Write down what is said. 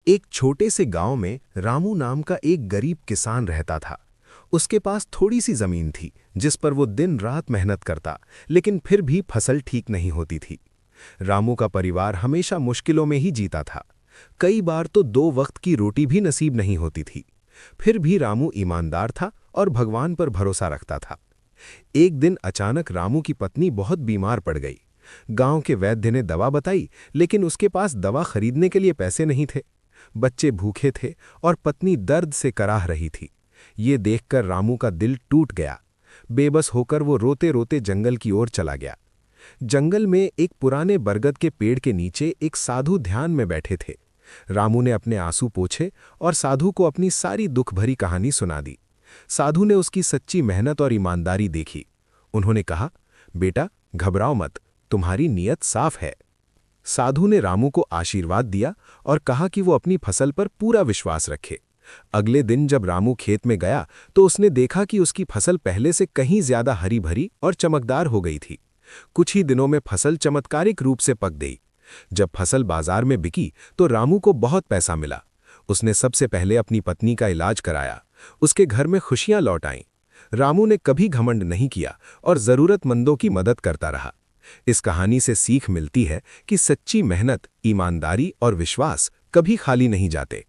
एक छोटे से गांव में रामू नाम का एक गरीब किसान रहता था। उसके पास थोड़ी सी जमीन थी जिस पर वो दिन रात मेहनत करता, लेकिन फिर भी फसल ठीक नहीं होती थी। रामू का परिवार हमेशा मुश्किलों में ही जीता था। कई बार तो 2 वक्त की रोटी भी नसीब नहीं होती थी। फिर भी रामू ईमानदार था और भगवान पर भरोसा रखता था। एक दिन अचानक रामू की पत्नी बहुत बीमार पड़ गई। गांव के वैद्य ने दवा बताई, लेकिन उसके पास दवा खरीदने के लिए पैसे नहीं थे। बच्चे भूखे थे और पत्नी दर्द से कराह रही थी। ये देखकर रामू का दिल टूट गया। बेबस होकर वो रोते रोते जंगल की ओर चला गया। जंगल में एक पुराने बरगद के पेड़ के नीचे एक साधु ध्यान में बैठे थे। रामू ने अपने आंसू पोंछे और साधु को अपनी सारी दुख भरी कहानी सुना दी। साधु ने उसकी सच्ची मेहनत और ईमानदारी देखी। उन्होंने कहा, बेटा घबराओ मत, तुम्हारी नीयत साफ है। साधु ने रामू को आशीर्वाद दिया और कहा कि वो अपनी फसल पर पूरा विश्वास रखे। अगले दिन जब रामू खेत में गया तो उसने देखा कि उसकी फसल पहले से कहीं ज्यादा हरी भरी और चमकदार हो गई थी। कुछ ही दिनों में फसल चमत्कारिक रूप से पक गई। जब फसल बाजार में बिकी तो रामू को बहुत पैसा मिला। उसने सबसे पहले अपनी पत्नी का इलाज कराया। उसके घर में खुशियां लौट आईं। रामू ने कभी घमंड नहीं किया और जरूरतमंदों की मदद करता रहा। इस कहानी से सीख मिलती है कि सच्ची मेहनत, ईमानदारी और विश्वास कभी खाली नहीं जाते।